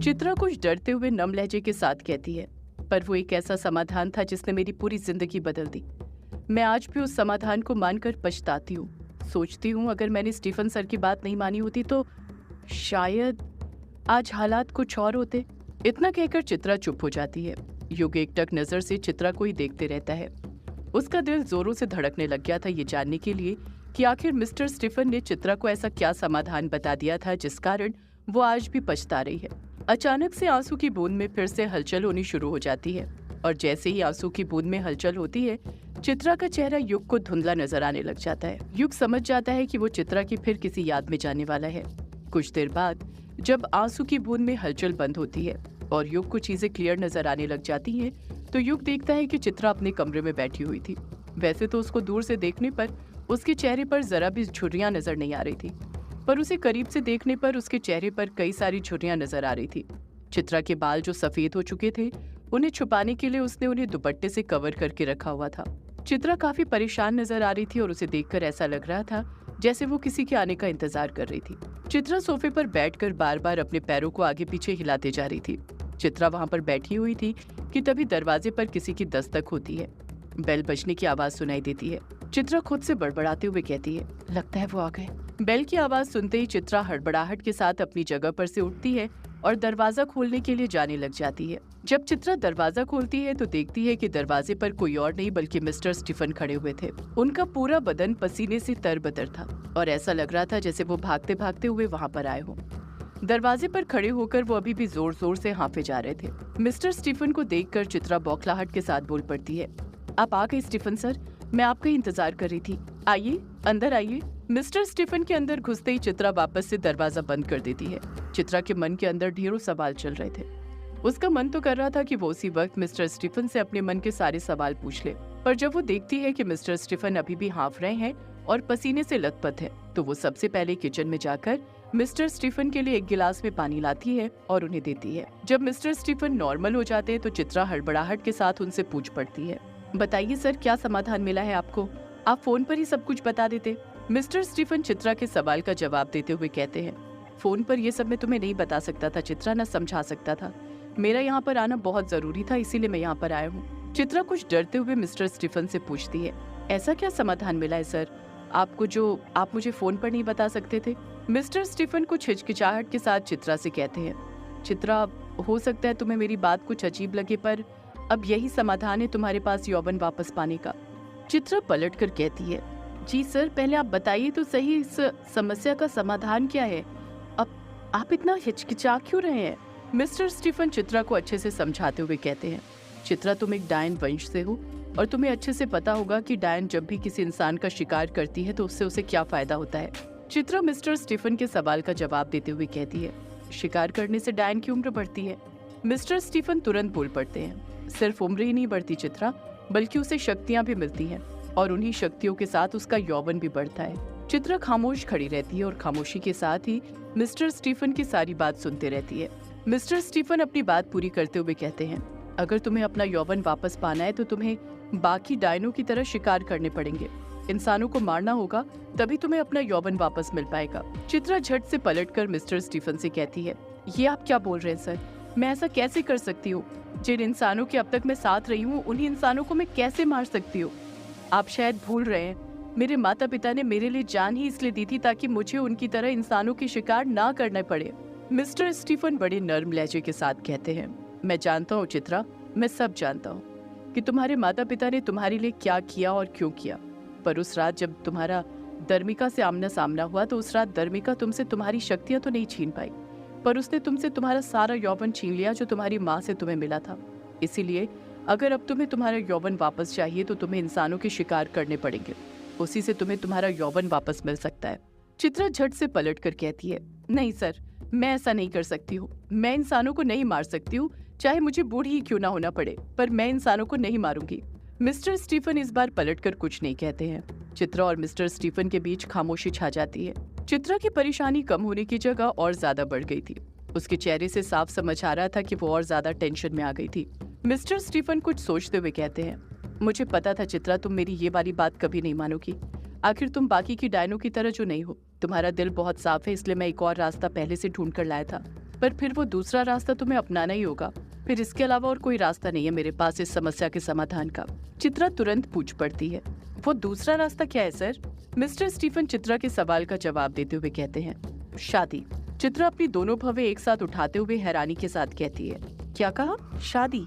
चित्रा कुछ डरते हुए नम लहजे के साथ कहती है, पर वो एक ऐसा समाधान था जिसने मेरी पूरी जिंदगी बदल दी। मैं आज भी उस समाधान को मानकर पछताती हूँ। सोचती हूँ अगर मैंने स्टीफन सर की बात नहीं मानी होती तो शायद आज हालात कुछ और होते। इतना कहकर चित्रा चुप हो जाती है। युग एकटक नजर से चित्रा को ही देखते रहता है। उसका दिल जोरों से धड़कने लग गया था ये जानने के लिए कि आखिर मिस्टर स्टीफन ने चित्रा को ऐसा क्या समाधान बता दिया था जिस कारण वो आज भी पछता रही है। अचानक से आंसू की बूंद में फिर से हलचल होनी शुरू हो जाती है और जैसे ही आंसू की बूंद में हलचल होती है, चित्रा का चेहरा युग को धुंधला नजर आने लग जाता है। युग समझ जाता है कि वो चित्रा की फिर किसी याद में जाने वाला है। कुछ देर बाद जब आंसू की बूंद में हलचल बंद होती है और युग को चीजें क्लियर नजर आने लग जाती हैं, तो युग देखता है कि चित्रा अपने कमरे में बैठी हुई थी। वैसे तो उसको दूर से देखने पर उसके चेहरे पर जरा भी झुर्रियां नजर नहीं आ रही थी, पर उसे करीब से देखने पर उसके चेहरे पर कई सारी झुर्रियां नजर आ रही थी। चित्रा के बाल जो सफेद हो चुके थे, उन्हें छुपाने के लिए उसने उन्हें दुपट्टे से कवर करके रखा हुआ था। चित्रा काफी परेशान नजर आ रही थी और उसे देखकर ऐसा लग रहा था जैसे वो किसी के आने का इंतजार कर रही थी। चित्रा सोफे पर बैठकर बार बार अपने पैरों को आगे पीछे हिलाते जा रही थी। चित्रा वहां पर बैठी हुई थी कि तभी दरवाजे पर किसी की दस्तक होती है। बेल बजने की आवाज सुनाई देती है। चित्रा खुद से बड़बड़ाते हुए कहती है, लगता है वो आ गए। बेल की आवाज सुनते ही चित्रा हड़बड़ाहट के साथ अपनी जगह पर से उठती है और दरवाजा खोलने के लिए जाने लग जाती है। जब चित्रा दरवाजा खोलती है तो देखती है कि दरवाजे पर कोई और नहीं बल्कि मिस्टर स्टीफन खड़े हुए थे। उनका पूरा बदन पसीने से तरबतर था और ऐसा लग रहा था जैसे वो भागते भागते हुए वहाँ पर आए हों। दरवाजे पर खड़े होकर वो अभी भी जोर जोर से हाँफे जा रहे थे। मिस्टर स्टीफन को देखकर चित्रा बौखलाहट के साथ बोल पड़ती है, आप आ गए स्टीफन सर, मैं आपका ही इंतजार कर रही थी, आइए अंदर आइए। मिस्टर स्टीफन के अंदर घुसते ही चित्रा वापस से दरवाजा बंद कर देती है। चित्रा के मन के अंदर ढेरों सवाल चल रहे थे। उसका मन तो कर रहा था कि वो उसी वक्त मिस्टर स्टीफन से अपने मन के सारे सवाल पूछ ले, पर जब वो देखती है कि मिस्टर स्टीफन अभी भी हाँफ रहे हैं और पसीने से लथपथ है, तो वो सबसे पहले किचन में जाकर मिस्टर स्टीफन के लिए एक गिलास में पानी लाती है और उन्हें देती है। जब मिस्टर स्टीफन नॉर्मल हो जाते हैं तो चित्रा हड़बड़ाहट के साथ उनसे पूछ पड़ती है, बताइए सर, क्या समाधान मिला है आपको? आप फोन पर ही सब कुछ बता देते। मिस्टर स्टीफन चित्रा के सवाल का जवाब देते हुए कहते हैं, फोन पर ये सब मैं तुम्हें नहीं बता सकता था चित्रा, न समझा सकता था। मेरा यहाँ पर आना बहुत जरूरी था, इसीलिए मैं यहाँ पर आया हूँ। चित्रा कुछ डरते हुए मिस्टर स्टीफन से पूछती है, ऐसा क्या समाधान मिला है सर आपको जो आप मुझे फोन पर नहीं बता सकते थे? मिस्टर स्टीफन कुछ हिचकिचाहट के साथ चित्रा से कहते हैं, चित्रा, हो सकता है तुम्हें मेरी बात कुछ अजीब लगे, पर अब यही समाधान है तुम्हारे पास यौवन वापस पाने का। चित्रा पलट कर कहती है, जी सर, पहले आप बताइए तो सही, इस समस्या का समाधान क्या है? अब आप इतना हिचकिचा क्यों रहे हैं? मिस्टर स्टीफन चित्रा को अच्छे से समझाते हुए कहते हैं, चित्रा, तुम एक डायन वंश से हो और तुम्हें अच्छे से पता होगा कि डायन जब भी किसी इंसान का शिकार करती है तो उससे उसे क्या फायदा होता है। चित्रा मिस्टर स्टीफन के सवाल का जवाब देते हुए कहती है, शिकार करने से डायन की उम्र बढ़ती है? मिस्टर स्टीफन तुरंत बोल पड़ते हैं, सिर्फ उम्र ही नहीं बढ़ती चित्रा, बल्कि उसे शक्तियां भी मिलती हैं और उन्हीं शक्तियों के साथ उसका यौवन भी बढ़ता है। चित्रा खामोश खड़ी रहती है और खामोशी के साथ ही मिस्टर स्टीफन की सारी बात सुनते रहती है। मिस्टर स्टीफन अपनी बात पूरी करते हुए कहते हैं, अगर तुम्हें अपना यौवन वापस पाना है तो तुम्हें बाकी डायनों की तरह शिकार करने पड़ेंगे, इंसानों को मारना होगा, तभी तुम्हें अपना यौवन वापस मिल पाएगा। चित्रा झट से पलटकर मिस्टर स्टीफन से कहती है, ये आप क्या बोल रहे हैं सर, मैं ऐसा कैसे कर सकती हूँ? जिन इंसानों के अब तक मैं साथ रही हूँ उन्हीं इंसानों को मैं कैसे मार सकती हूँ? आप शायद भूल रहे हैं, मेरे माता पिता ने मेरे लिए जान ही इसलिए दी थी ताकि मुझे उनकी तरह इंसानों की शिकार ना करना पड़े। मिस्टर स्टीफन बड़े नर्म लहजे के साथ कहते हैं, मैं जानता हूँ चित्रा, मैं सब जानता हूँ कि तुम्हारे माता पिता ने तुम्हारे लिए क्या किया और क्यों किया, पर उस रात जब तुम्हारा धर्मिका से आमना सामना हुआ तो उस रात धर्मिका तुमसे तुम्हारी शक्तियां तो नहीं छीन पाई, पर उसने तुमसे तुम्हारा सारा यौवन छीन लिया जो तुम्हारी माँ से तुम्हें मिला था। इसीलिए अगर अब तुम्हें तुम्हारा यौवन वापस चाहिए तो तुम्हें इंसानों के शिकार करने पड़ेंगे, उसी से तुम्हें तुम्हारा यौवन वापस मिल सकता है। चित्रा झट से पलट कर कहती है, नहीं सर, मैं ऐसा नहीं कर सकती हूँ, मैं इंसानों को नहीं मार सकती हूँ, चाहे मुझे बूढ़ी ही क्यों ना होना पड़े, पर मैं इंसानों को नहीं मारूंगी। मिस्टर स्टीफन इस बार पलटकर कुछ नहीं कहते हैं। चित्रा और मिस्टर स्टीफन के बीच खामोशी छा जाती है। चित्रा की परेशानी कम होने की जगह और ज्यादा बढ़ गई थी। उसके चेहरे से साफ समझ आ रहा था कि वो और ज्यादा टेंशन में आ गई थी। मिस्टर स्टीफन कुछ सोचते हुए कहते हैं, मुझे पता था चित्रा, तुम मेरी ये वाली बात कभी नहीं मानोगी। आखिर तुम बाकी की डायनों की तरह जो नहीं हो, तुम्हारा दिल बहुत साफ है, इसलिए मैं एक और रास्ता पहले से ढूंढ कर लाया था। पर फिर वो दूसरा रास्ता तुम्हें अपनाना ही होगा। फिर इसके अलावा और कोई रास्ता नहीं है मेरे पास इस समस्या के समाधान का। चित्रा तुरंत पूछ पड़ती है, वो दूसरा रास्ता क्या है सर? मिस्टर स्टीफन चित्रा के सवाल का जवाब देते हुए कहते हैं, शादी। चित्रा अपनी दोनों भवें एक साथ उठाते हुए हैरानी के साथ कहती है, क्या कहा? शादी?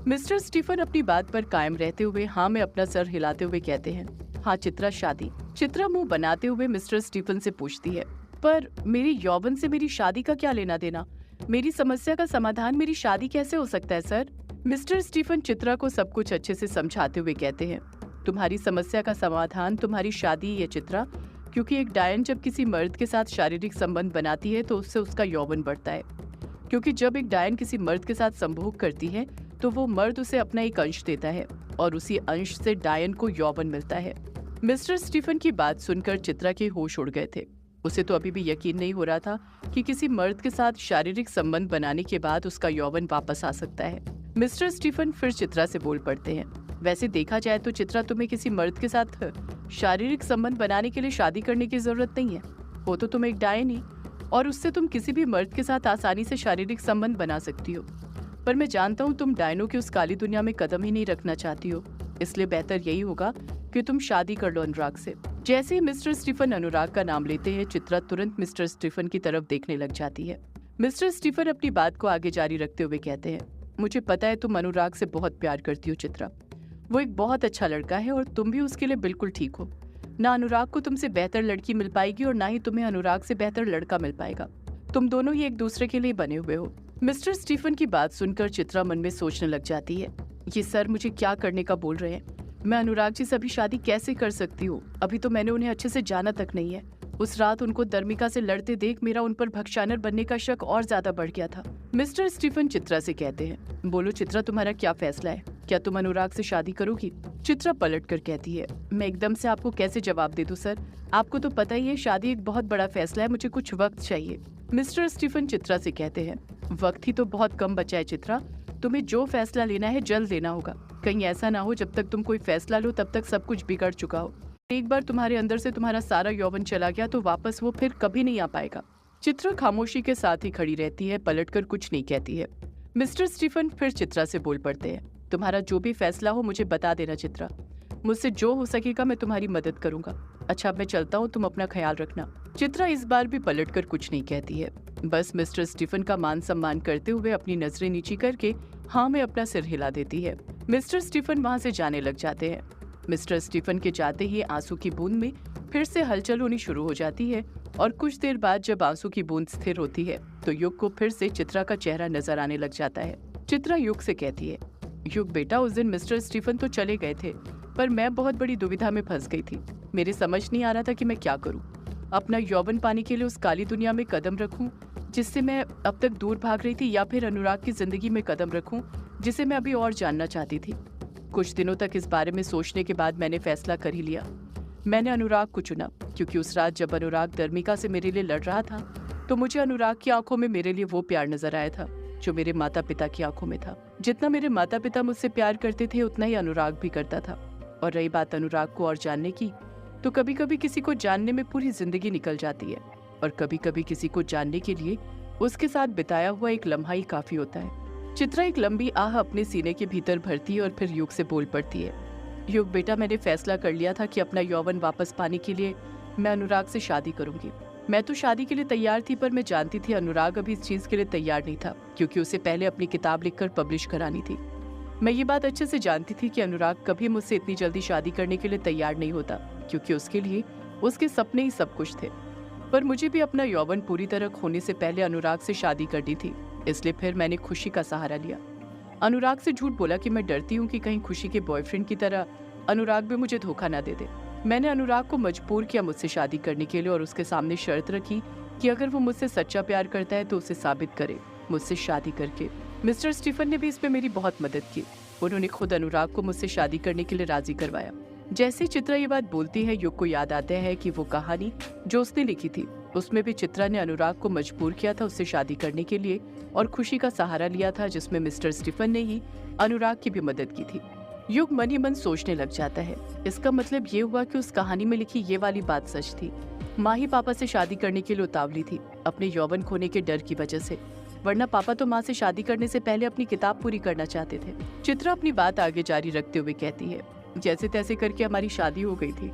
मिस्टर स्टीफन अपनी बात पर कायम रहते हुए हाँ में अपना सर हिलाते हुए कहते हैं, हाँ चित्रा, शादी। चित्रा मुंह बनाते हुए मिस्टर स्टीफन से पूछती है, पर मेरी यौवन से मेरी शादी का क्या लेना देना? मेरी समस्या का समाधान मेरी शादी कैसे हो सकता है सर? मिस्टर स्टीफन चित्रा को सब कुछ अच्छे से समझाते हुए कहते हैं, तुम्हारी समस्या का समाधान तुम्हारी शादी है चित्रा, क्योंकि एक डायन जब किसी मर्द के साथ शारीरिक संबंध बनाती है तो उससे उसका यौवन बढ़ता है। क्योंकि जब एक डायन किसी मर्द के साथ संभोग करती है तो वो मर्द उसे अपना एक अंश देता है और उसी अंश से डायन को यौवन मिलता है। मिस्टर स्टीफन की बात सुनकर चित्रा के होश उड़ गए थे। उसे तो अभी भी यकीन नहीं हो रहा था कि किसी मर्द के साथ शारीरिक संबंध बनाने के बाद उसका यौवन वापस आ सकता है। मिस्टर स्टीफन फिर चित्रा से बोल पड़ते हैं, वैसे देखा जाए तो चित्रा, तुम्हें किसी मर्द के साथ शारीरिक संबंध बनाने के लिए शादी करने की जरूरत नहीं है। वो तो तुम एक डायन ही, और उससे तुम किसी भी मर्द के साथ आसानी से शारीरिक संबंध बना सकती हो। पर मैं जानता हूँ तुम डायनों की उस काली दुनिया में कदम ही नहीं रखना चाहती हो, इसलिए बेहतर यही होगा कि तुम शादी कर लो अनुराग से। जैसे ही मिस्टर स्टीफन अनुराग का नाम लेते हैं, चित्रा तुरंत मिस्टर स्टीफन की तरफ देखने लग जाती है। मिस्टर स्टीफन अपनी बात को आगे जारी रखते हुए कहते हैं, मुझे पता है तुम अनुराग से बहुत प्यार करती हो चित्रा। वो एक बहुत अच्छा लड़का है और तुम भी उसके लिए बिल्कुल ठीक हो। ना अनुराग को तुमसे बेहतर लड़की मिल पाएगी और ना ही तुम्हें अनुराग से बेहतर लड़का मिल पाएगा। तुम दोनों ही एक दूसरे के लिए बने हुए हो। मिस्टर स्टीफन की बात सुनकर चित्रा मन में सोचने लग जाती है, ये सर मुझे क्या करने का बोल रहे हैं? मैं अनुराग जी से अभी शादी कैसे कर सकती हूँ? अभी तो मैंने उन्हें अच्छे से जाना तक नहीं है। उस रात उनको दर्मिका से लड़ते देख मेरा उन पर भक्षानर बनने का शक और ज्यादा बढ़ गया था। मिस्टर स्टीफन चित्रा से कहते हैं, बोलो चित्रा, तुम्हारा क्या फैसला है? क्या तुम अनुराग से शादी करोगी? चित्रा पलट कर कहती है, मैं एकदम से आपको कैसे जवाब दे दूं सर? आपको तो पता ही है शादी एक बहुत बड़ा फैसला है, मुझे कुछ वक्त चाहिए। मिस्टर स्टीफन चित्रा से कहते हैं, वक्त ही तो बहुत कम बचा है चित्रा, तुम्हें जो फैसला लेना है जल्द लेना होगा। कहीं ऐसा ना हो जब तक तुम कोई फैसला लो तब तक सब कुछ बिगड़ चुका हो। एक बार तुम्हारे अंदर से तुम्हारा सारा यौवन चला गया तो वापस वो फिर कभी नहीं आ पाएगा। चित्रा खामोशी के साथ ही खड़ी रहती है, पलटकर कुछ नहीं कहती है। मिस्टर स्टीफन फिर चित्रा से बोल पड़ते हैं, तुम्हारा जो भी फैसला हो मुझे बता देना चित्रा, मुझसे जो हो सकेगा मैं तुम्हारी मदद करूंगा। अच्छा मैं चलता हूँ, तुम अपना ख्याल रखना। चित्रा इस बार भी पलटकर कुछ नहीं कहती है, बस मिस्टर स्टीफन का मान सम्मान करते हुए अपनी नजरें नीची करके हाँ में अपना सिर हिला देती है। मिस्टर स्टीफन वहाँ से जाने लग जाते हैं। मिस्टर स्टीफन के जाते ही आंसू की बूंद में फिर से हलचल होनी शुरू हो जाती है और कुछ देर बाद जब आंसू की बूंद स्थिर होती है तो युग को फिर से चित्रा का चेहरा नजर आने लग जाता है। चित्रा युग से कहती है, युग बेटा, उस दिन मिस्टर स्टीफन तो चले गए थे पर मैं बहुत बड़ी दुविधा में फंस गई थी। मेरे समझ नहीं आ रहा था कि मैं क्या करूं। अपना यौवन पाने के लिए उस काली दुनिया में कदम रखूं जिससे मैं अब तक दूर भाग रही थी, या फिर अनुराग की जिंदगी में कदम रखूं जिसे मैं अभी और जानना चाहती थी। कुछ दिनों तक इस बारे में सोचने के बाद मैंने फैसला कर ही लिया। मैंने अनुराग को चुना क्योंकि उस रात जब अनुराग दर्मिका से मेरे लिए लड़ रहा था तो मुझे अनुराग की आंखों में मेरे लिए वो प्यार नजर आया था जो मेरे माता पिता की आंखों में था। जितना मेरे माता पिता मुझसे प्यार करते थे उतना ही अनुराग भी करता था। और रही बात अनुराग को और जानने की, तो कभी कभी किसी को जानने में पूरी जिंदगी निकल जाती है और कभी कभी किसी को जानने के लिए उसके साथ बिताया हुआ एक लम्हा ही काफी होता है। चित्रा एक लंबी आह अपने सीने के भीतर भरती है और फिर युग से बोल पड़ती है, युग बेटा, मैंने फैसला कर लिया था कि अपना यौवन वापस पाने के लिए मैं अनुराग से शादी करूंगी। मैं तो शादी के लिए तैयार थी पर मैं जानती थी अनुराग अभी इस चीज के लिए तैयार नहीं था क्योंकि उसे पहले अपनी किताब लिखकर पब्लिश करानी थी। मैं ये बात अच्छे से जानती थी कि अनुराग कभी मुझसे इतनी जल्दी शादी करने के लिए तैयार नहीं होता क्योंकि उसके लिए उसके सपने ही सब कुछ थे। पर मुझे भी अपना यौवन पूरी तरह खोने से पहले अनुराग से शादी करनी थी, इसलिए फिर मैंने खुशी का सहारा लिया। अनुराग से झूठ बोला कि मैं डरती हूँ कि कहीं खुशी के बॉयफ्रेंड की तरह अनुराग भी मुझे धोखा ना दे दे। मैंने अनुराग को मजबूर किया मुझसे शादी करने के लिए और उसके सामने शर्त रखी कि अगर वो मुझसे सच्चा प्यार करता है तो उसे साबित करे मुझसे शादी करके। मिस्टर स्टीफन ने भी इसमें मेरी बहुत मदद की। उन्होंने खुद अनुराग को मुझसे शादी करने के लिए राजी करवाया। जैसे चित्रा ये बात बोलती है, युग को याद आता है कि वो कहानी जो उसने लिखी थी उसमें भी चित्रा ने अनुराग को मजबूर किया था उससे शादी करने के लिए और खुशी का सहारा लिया था जिसमें मिस्टर स्टीफन ने ही अनुराग की भी मदद की थी। युग मन ही मन सोचने लग जाता है, इसका मतलब ये हुआ कि उस कहानी में लिखी ये वाली बात सच थी। माँ ही पापा से शादी करने के लिए उतावली थी अपने यौवन खोने के डर की वजह से। वरना पापा तो माँ से शादी करने से पहले अपनी किताब पूरी करना चाहते थे। चित्रा अपनी बात आगे जारी रखते हुए कहती है, जैसे तैसे करके हमारी शादी हो गई थी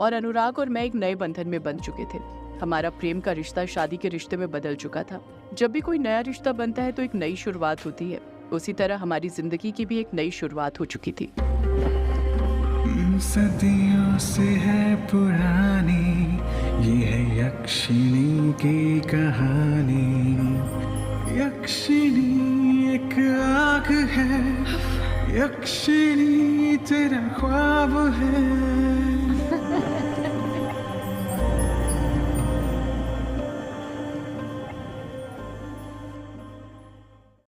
और अनुराग और मैं एक नए बंधन में बंध चुके थे। हमारा प्रेम का रिश्ता शादी के रिश्ते में बदल चुका था। जब भी कोई नया रिश्ता बनता है तो एक नई शुरुआत होती है। उसी तरह हमारी जिंदगी की भी एक नई शुरुआत हो चुकी थी। सदियों से है पुरानी ये है यक्षिणी की कहानी। यक्षिणी एक आग है, यक्षिणी तेरा ख्वाब है।